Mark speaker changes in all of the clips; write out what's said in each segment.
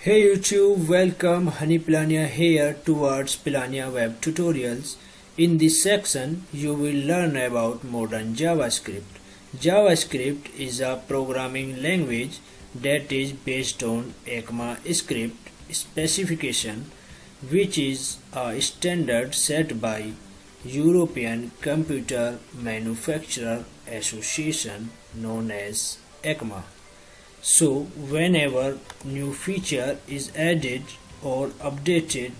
Speaker 1: Hey YouTube, welcome. Honey Piranha here towards Piranha Web Tutorials. In this section, you will learn about Modern JavaScript. JavaScript is a programming language that is based on ECMA Script specification, which is a standard set by European Computer Manufacturer Association known as ECMA. So whenever new feature is added or updated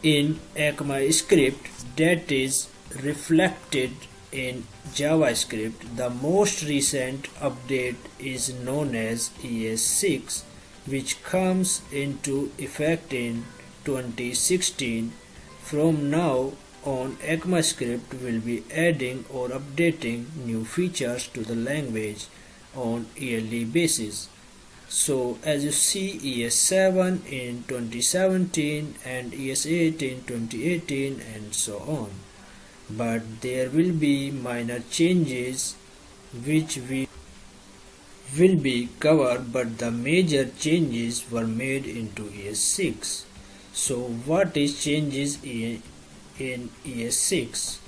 Speaker 1: in ECMA script that is reflected in JavaScript, the most recent update is known as Es6, which comes into effect in 2016. From now on, ECMA script will be adding or updating new features to the language on yearly basis. So as you see, ES7 in 2017 and ES8 in 2018 and so on. But there will be minor changes which we will be covered, but the major changes were made into ES6. So what is changes in ES6?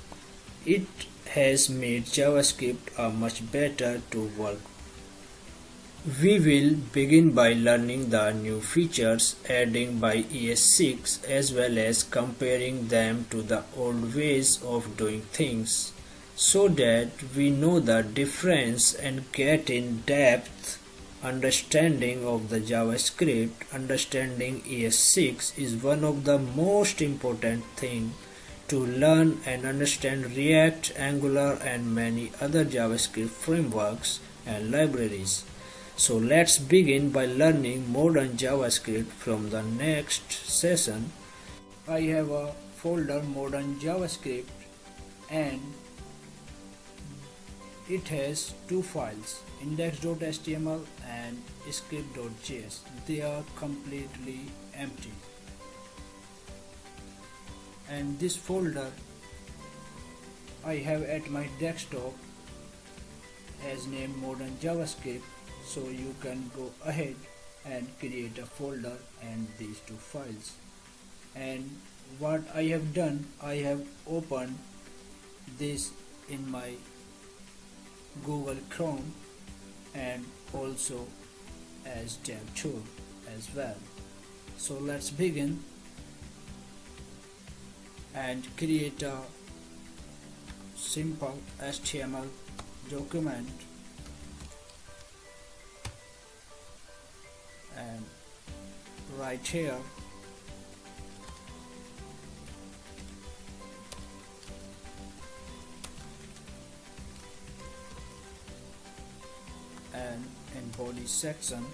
Speaker 1: It has made JavaScript a much better to work. We will begin by learning the new features added by ES6 as well as comparing them to the old ways of doing things so that we know the difference and get in depth understanding of the JavaScript. Understanding ES6 is one of the most important things to learn and understand React, Angular and many other JavaScript frameworks and libraries. So let's begin by learning Modern JavaScript from the next session. I have a folder Modern JavaScript and it has two files, index.html and script.js. They are completely empty. And this folder I have at my desktop as named Modern JavaScript. So you can go ahead and create a folder and these two files. And what I have done, I have opened this in my Google Chrome and also as dev tool as well. So let's begin and create a simple HTML document and right here and in body section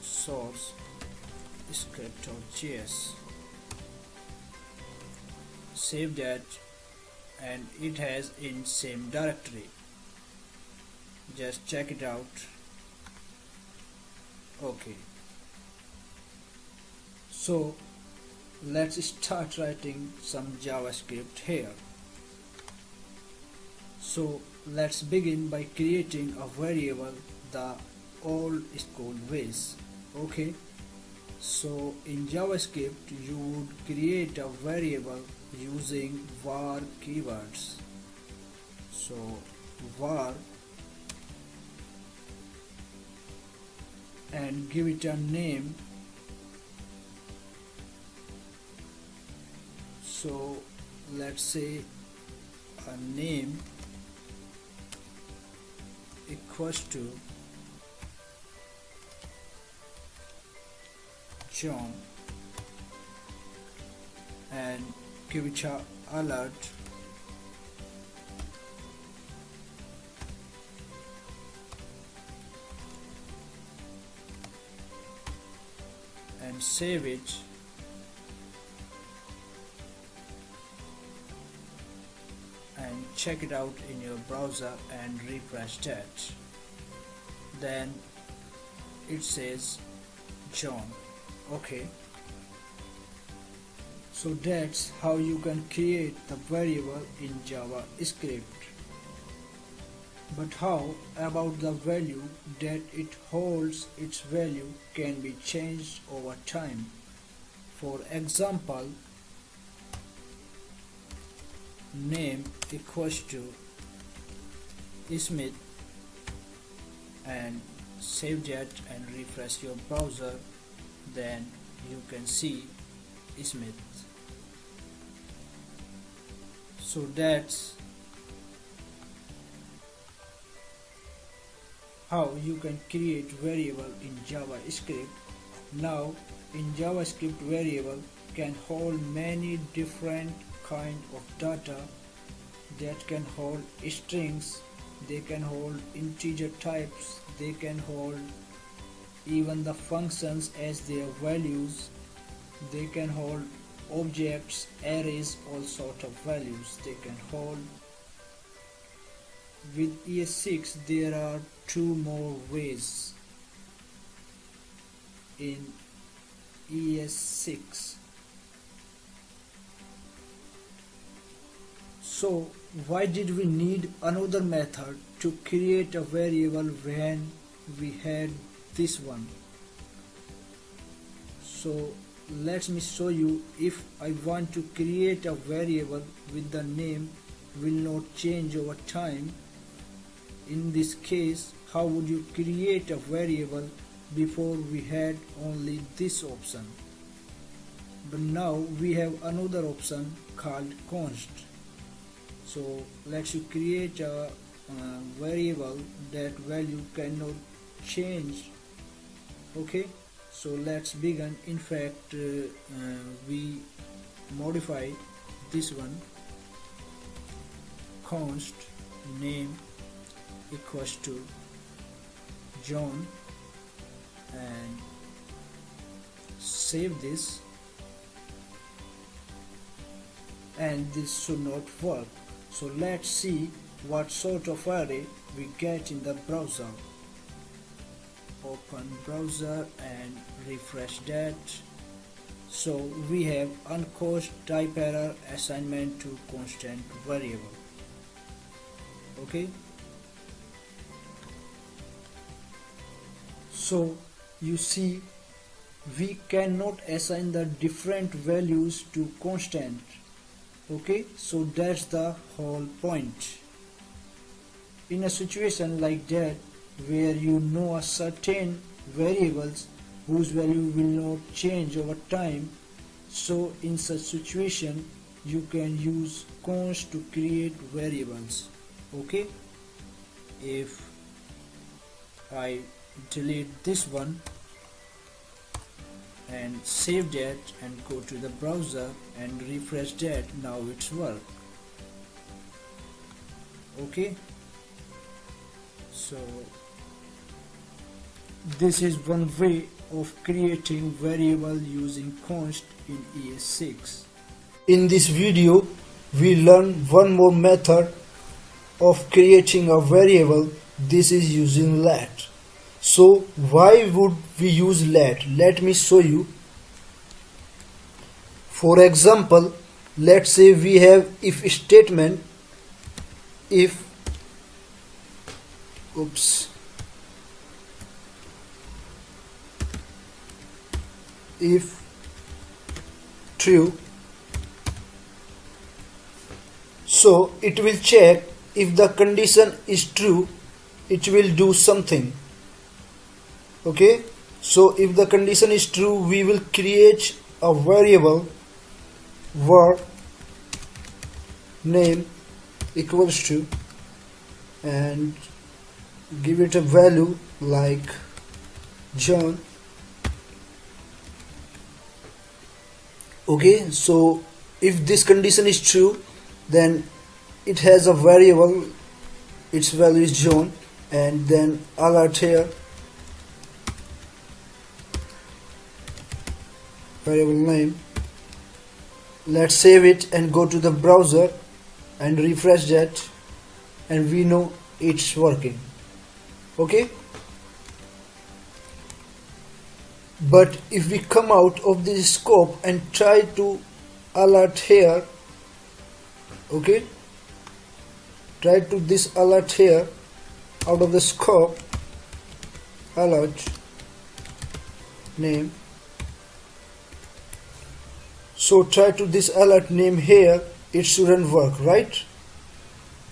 Speaker 1: source script.js. Save that and it has in same directory. Just check it out. Okay, so let's start writing some JavaScript here. So let's begin by creating a variable the old school ways. Okay, so in JavaScript you would create a variable using var keywords. So var and give it a name. So let's say a name equals to John and give it a alert and save it and check it out in your browser and refresh that. Then it says John. Okay, so that's how you can create the variable in JavaScript. But how about the value that it holds? Its value can be changed over time. For example, name equals to Smith, and save that and refresh your browser, then you can see Smith. So that's how you can create variable in JavaScript. Now in JavaScript, variable can hold many different kind of data. That can hold strings, they can hold integer types, they can hold even the functions as their values, they can hold objects, arrays, all sort of values they can hold. With Es6 there are two more ways in Es6. So why did we need another method to create a variable when we had this one? So let me show you. If I want to create a variable with the name will not change over time, in this case how would you create a variable? Before we had only this option, but now we have another option called const. So let's create a variable that value cannot change. Okay, so let's begin. In fact, we modify this one. Const name equals to John, and save this, and this should not work. So let's see what sort of array we get in the browser. Open browser and refresh that. So we have uncaused type error assignment to constant variable. Okay, so you see we cannot assign the different values to constant. Okay, so that's the whole point. In a situation like that where you know a certain variables whose value will not change over time, so in such situation you can use const to create variables. Okay, if I delete this one and save that and go to the browser and refresh that, now it's work. Okay, so this is one way of creating variable using const in Es6. In this video we learn one more method of creating a variable. This is using let. So why would we use let? Let me show you. For example, let's say we have if statement. If true, so it will check if the condition is true, it will do something. Okay, so if the condition is true, we will create a variable var name equals to, and give it a value like John. Okay, so if this condition is true, then it has a variable, its value is John, and then alert here variable name. Let's save it and go to the browser and refresh that, and we know it's working. Okay, but if we come out of this scope and try to alert here, okay, try to this alert here,
Speaker 2: out of the scope alert name. So try to this alert name here, it shouldn't work, right?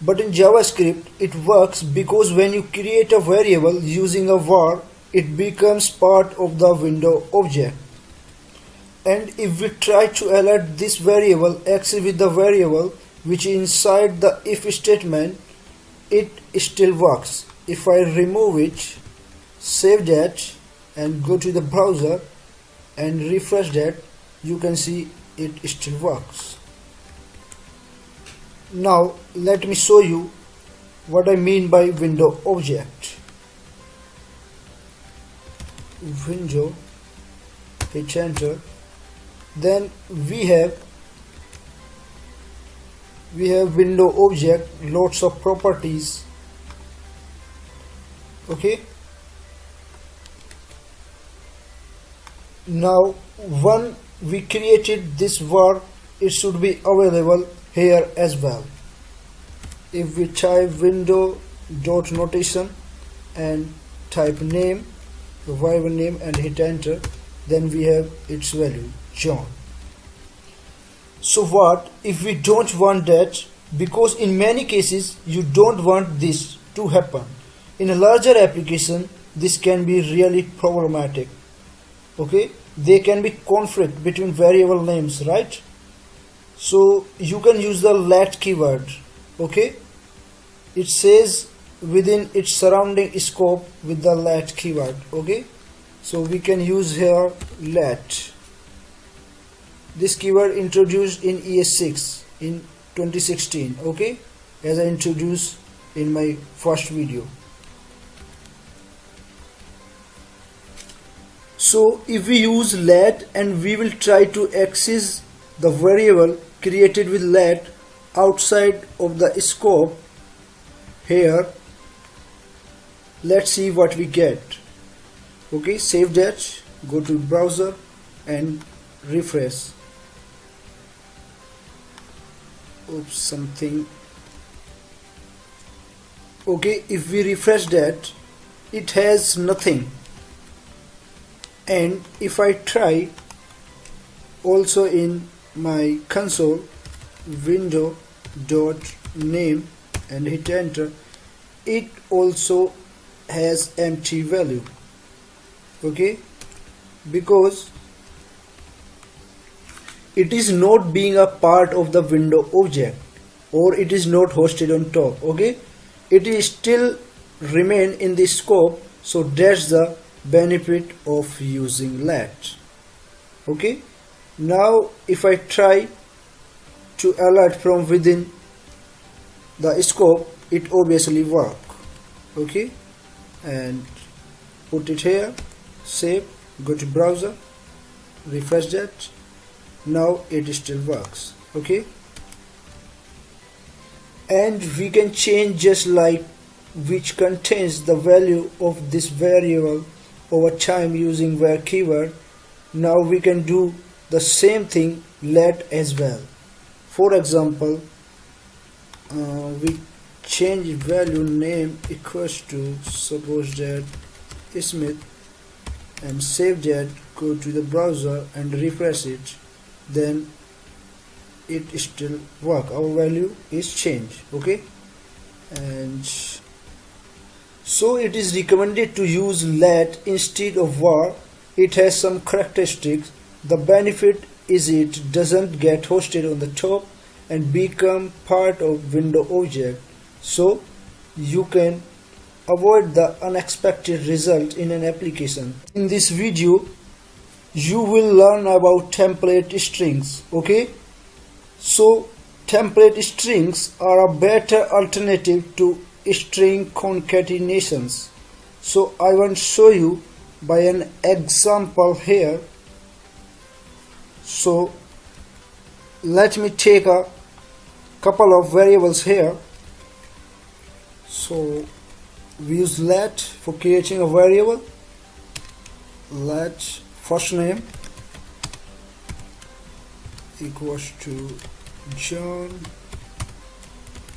Speaker 2: But in JavaScript it works because when you create a variable using a var, it becomes part of the window object. And if we try to alert this variable x with the variable which is inside the if statement, it still works. If I remove it, save that and go to the browser and refresh that, you can see it still works. Now let me show you what I mean by window object. Window, hit enter, then we have window object, lots of properties. Okay, now when we created this var, it should be available here as well. If we type window dot notation and type name, the variable name, and hit enter, then we have its value John. So what if we don't want that? Because in many cases you don't want this to happen. In a larger application this can be really problematic. Okay, there can be conflict between variable names, right? So you can use the let keyword. Okay, it says within its surrounding scope with the let keyword. Okay, so we can use here let. This keyword introduced in Es6 in 2016. Okay, as I introduced in my first video. So if we use let and we will try to access the variable created with let outside of the scope here, let's see what we get. Okay, save that, go to browser and refresh. Oops, something. Okay, if we refresh that, it has nothing. And if I try also in my console window dot name and hit enter, it also has empty value. Okay, because it is not being a part of the window object, or it is not hosted on top. Okay, it is still remain in the scope, so that's the benefit of using let. Okay, now if I try to alert from within the scope, it obviously work. Okay, and put it here, save, go to browser, refresh that. Now it still works. Okay, and we can change just like which contains the value of this variable over time using var keyword. Now we can do the same thing let as well. For example, we change value name equals to, suppose that Smith, and save that, go to the browser and refresh it, then it still work. Our value is changed. Okay, and so it is recommended to use let instead of var. It has some characteristics. The benefit is it doesn't get hosted on the top and become part of window object, so you can avoid the unexpected result in an application. In this video you will learn about template strings. Okay, so template strings are a better alternative to string concatenations. So I want to show you by an example here. So let me take a couple of variables here. So we use let for creating a variable. Let first name equals to John.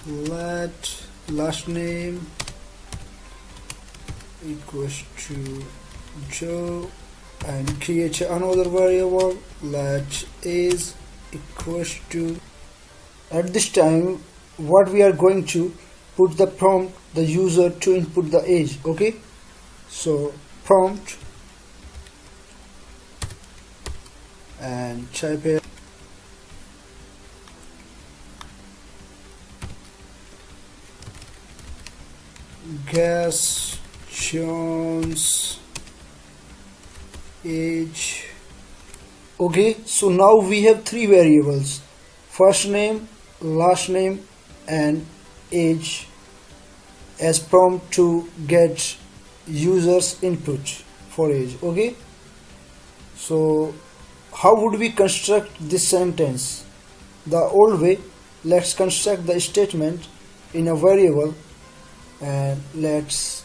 Speaker 2: Let last name equals to Joe, and create another variable let is equals to. At this time what we are going to put the prompt the user to input the age. Okay, so prompt and type here guess John's age. Okay, so now we have three variables: first name, last name, and age as prompt to get users input for age. Okay, so how would we construct this sentence? The old way, let's construct the statement in a variable and let's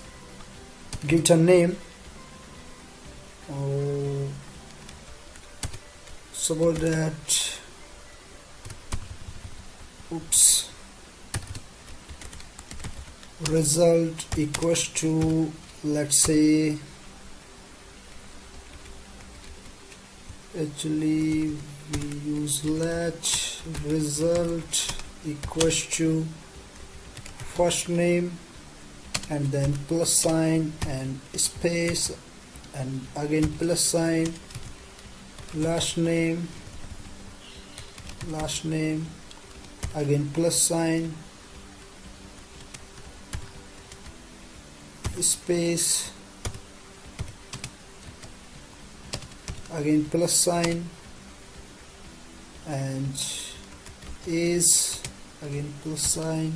Speaker 2: give it a name. Suppose that result equals to, let's say, actually we use let result equals to first name and then plus sign and space and again plus sign, last name again plus sign, space again plus sign, and is again plus sign,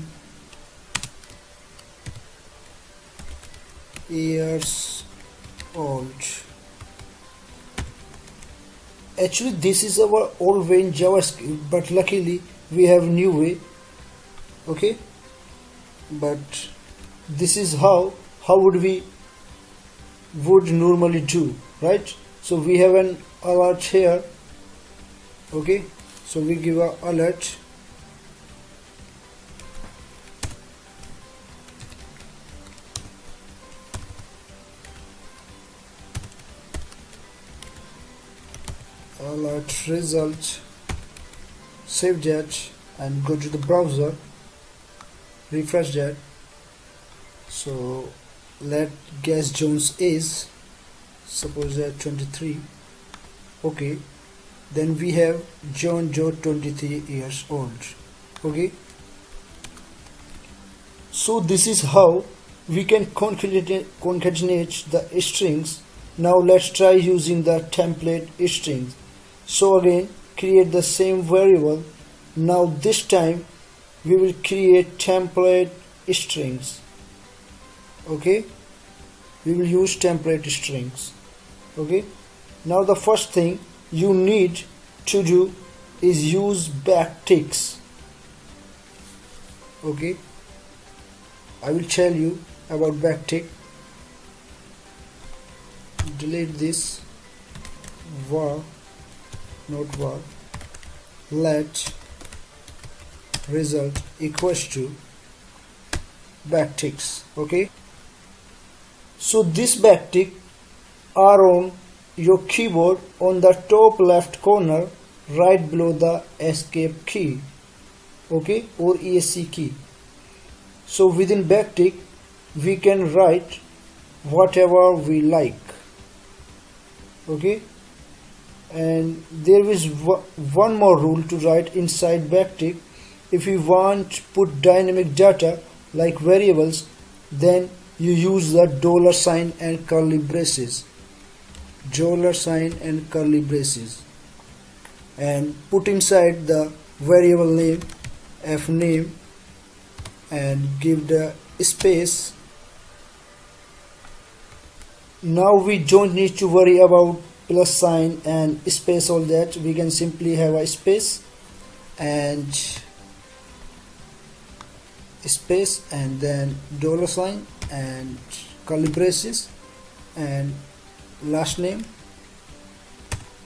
Speaker 2: years old. Actually this is our old way in JavaScript, but luckily we have new way. Okay, but this is how would normally do, right? So we have an alert here. Okay, so we give a alert result, save that and go to the browser, refresh that. So let guess Jones is, suppose that 23. Okay, then we have John Joe 23 years old. Okay, so this is how we can concatenate the strings. Now let's try using the template strings. So again create the same variable. Now this time we will create template strings. Okay, we will use template strings. Okay, now the first thing you need to do is use backticks. Okay, I will tell you about backtick. Delete this var, not var, let result equals to backticks. Okay, so this backtick are on your keyboard on the top left corner right below the escape key. Okay, or ESC key. So within backtick we can write whatever we like. Okay, and there is one more rule to write inside backtick. If you want to put dynamic data like variables, then you use the $sign and curly braces, $sign and curly braces, and put inside the variable name fname and give the space. Now we don't need to worry about plus sign and space, all that. We can simply have a space and then $sign and curly braces and last name.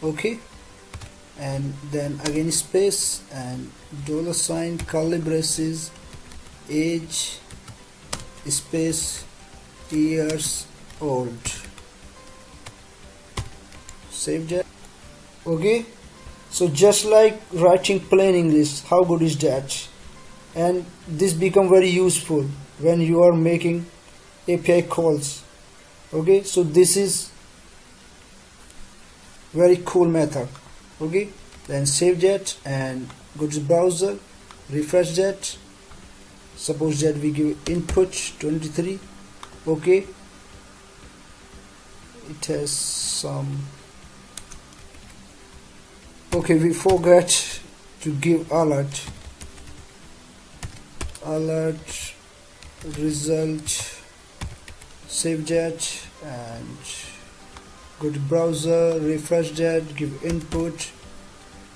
Speaker 2: Okay, and then again space and $sign curly braces, age, space, years old. Save that. Okay, so just like writing plain English, how good is that? And this become very useful when you are making API calls. Okay, so this is very cool method. Okay, then save that and go to the browser, refresh that. Suppose that we give input 23. Okay, it has some. Okay, we forgot to give alert result. Save that and go to browser, refresh that, give input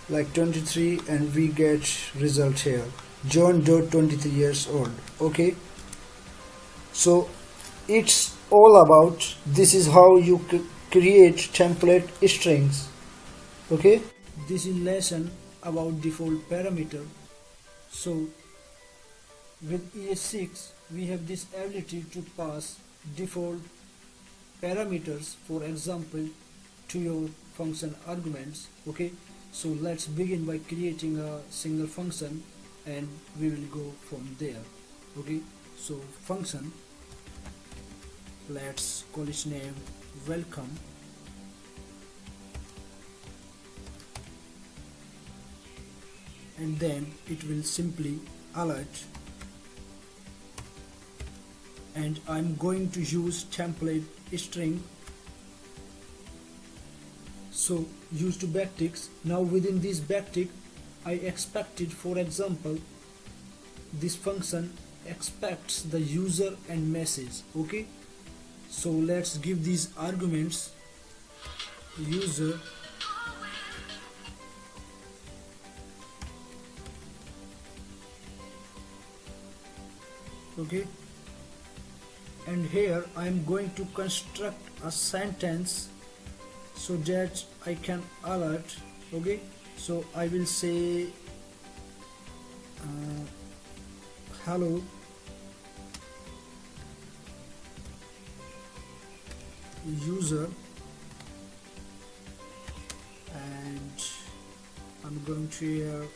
Speaker 2: like 23 and we get result here, John 23 years old. Okay, so it's all about this is how you create template strings. Okay, this is lesson about default parameter. So with Es6 we have this ability to pass default parameters, for example, to your function arguments. Okay, so let's begin by creating a single function and we will go from there. Okay, so function, let's call its name welcome, and then it will simply alert, and I'm going to use template string, so use to backticks. Now within this backtick I expected, for example, this function expects the user and message. Okay, so let's give these arguments user okay, and here I am going to construct a sentence so that I can alert. Okay, so I will say hello user, and I'm going to here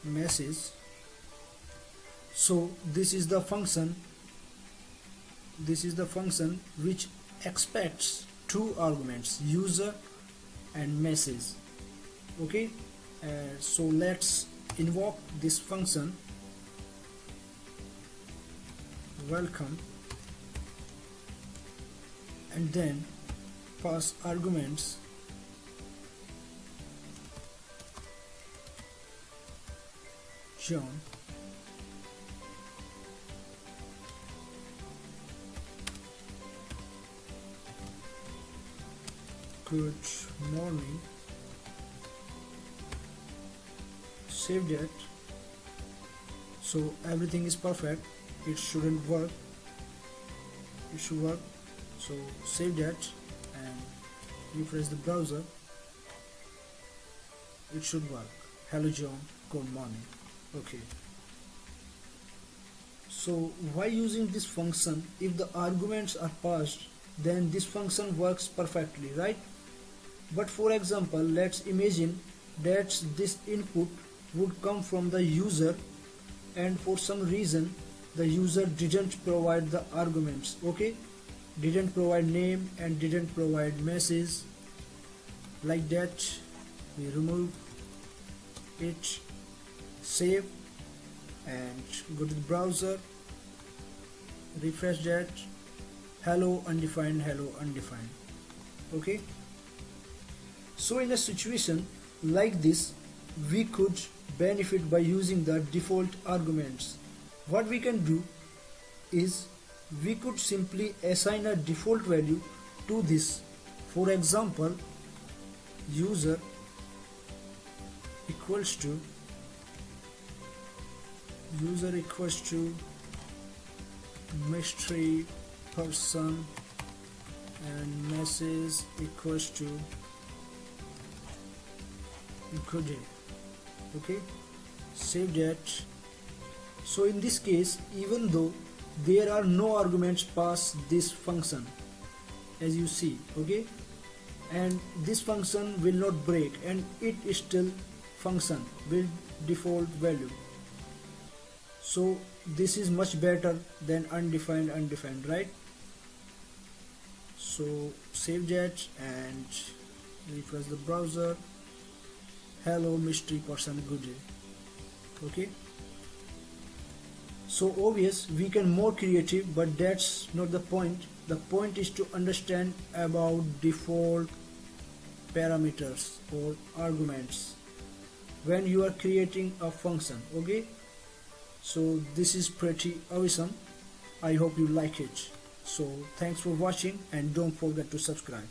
Speaker 2: message. So this is the function which expects two arguments, user and message. Okay, so let's invoke this function welcome and then pass arguments John, good morning. Save that. So everything is perfect. It shouldn't work. It should work. So save that and refresh the browser. It should work. Hello John, good morning. Okay, so why using this function? If the arguments are passed, then this function works perfectly, right? But for example, let's imagine that this input would come from the user and for some reason the user didn't provide the arguments. Okay, didn't provide name and didn't provide message. Like that, we remove it, save and go to the browser, refresh that, hello undefined, hello undefined. Okay, so in a situation like this we could benefit by using the default arguments. What we can do is we could simply assign a default value to this. For example, user equals to mystery person and message equals to good day. Okay, save that. So in this case, even though there are no arguments past this function, as you see, okay, and this function will not break and it is still function with default value. So this is much better than undefined, right? So save that and refresh the browser. Hello mystery person, good day. Okay, so obvious we can more creative, but that's not the point. The point is to understand about default parameters or arguments when you are creating a function. Okay, so this is pretty awesome. I hope you like it. So thanks for watching and don't forget to subscribe.